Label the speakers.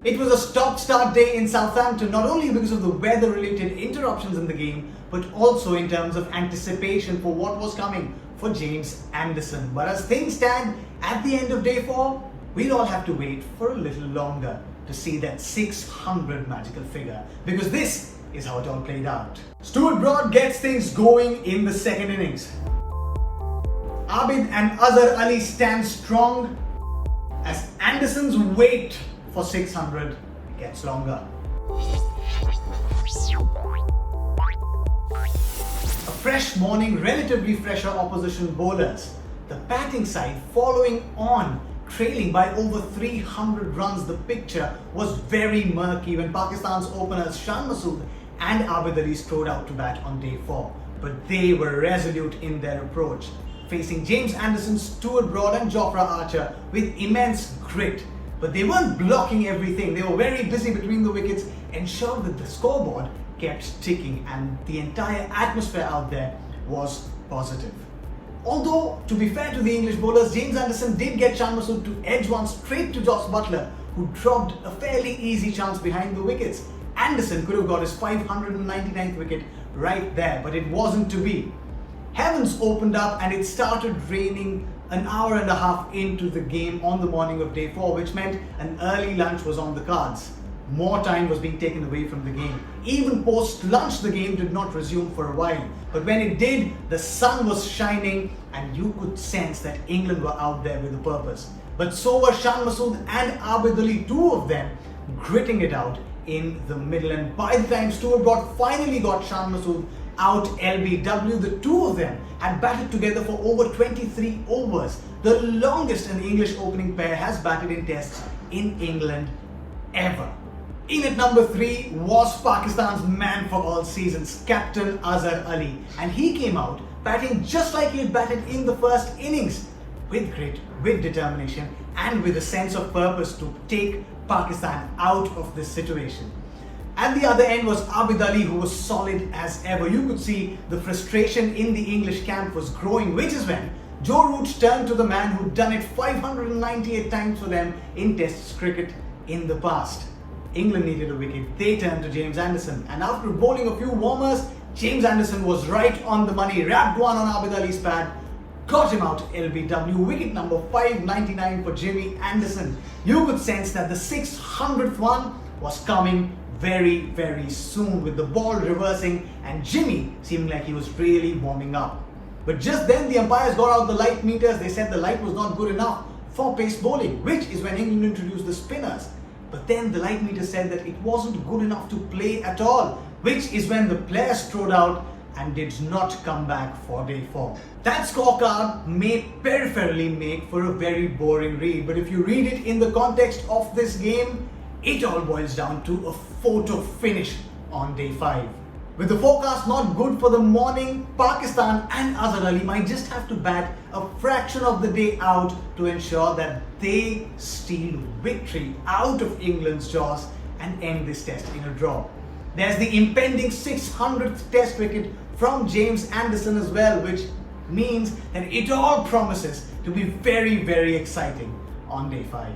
Speaker 1: It was a stop-start day in Southampton, not only because of the weather-related interruptions in the game, but also in terms of anticipation for what was coming for James Anderson. But as things stand, at the end of day 4, we'll all have to wait for a little longer to see that 600 magical figure, because this is how it all played out. Stuart Broad gets things going in the second innings. Abid and Azhar Ali stand strong as Anderson's wait for 600 gets longer. A fresh morning, relatively fresher opposition bowlers. The batting side following on, trailing by over 300 runs. The picture was very murky when Pakistan's openers Shan Masood and Abid Ali strode out to bat on day 4. But they were resolute in their approach, facing James Anderson, Stuart Broad and Jofra Archer with immense grit. But they weren't blocking everything. They were very busy between the wickets, ensured that the scoreboard kept ticking and the entire atmosphere out there was positive. Although, to be fair to the English bowlers, James Anderson did get Shan Masood to edge one straight to Jos Buttler, who dropped a fairly easy chance behind the wickets. Anderson could have got his 599th wicket right there, but it wasn't to be. Heavens opened up and it started raining an hour and a half into the game on the morning of day 4, which meant an early lunch was on the cards. More time was being taken away from the game. Even post-lunch, the game did not resume for a while. But when it did, the sun was shining and you could sense that England were out there with a purpose. But so were Shan Masood and Abid Ali, two of them gritting it out in the middle. And by the time Stuart Broad finally got Shan Masood out LBW, the two of them had batted together for over 23 overs, the longest an English opening pair has batted in tests in England ever. In at number 3 was Pakistan's man for all seasons, Captain Azhar Ali, and he came out batting just like he had batted in the first innings, with grit, with determination and with a sense of purpose to take Pakistan out of this situation. At the other end was Abid Ali, who was solid as ever. You could see the frustration in the English camp was growing, which is when Joe Root turned to the man who'd done it 598 times for them in Test cricket in the past. England needed a wicket. They turned to James Anderson, and after bowling a few warmers, James Anderson was right on the money, wrapped one on Abid Ali's pad, got him out LBW, wicket number 599 for Jimmy Anderson. You could sense that the 600th one was coming very, very soon, with the ball reversing and Jimmy seeming like he was really warming up. But just then the umpires got out the light meters. They said the light was not good enough for pace bowling, which is when England introduced the spinners. But then the light meter said that it wasn't good enough to play at all, which is when the players strode out and did not come back for day 4. That scorecard may peripherally make for a very boring read, but if you read it in the context of this game, it all boils down to a photo finish on day 5. With the forecast not good for the morning, Pakistan and Azhar Ali might just have to bat a fraction of the day out to ensure that they steal victory out of England's jaws and end this test in a draw. There's the impending 600th test wicket from James Anderson as well, which means that it all promises to be very, very exciting on day 5.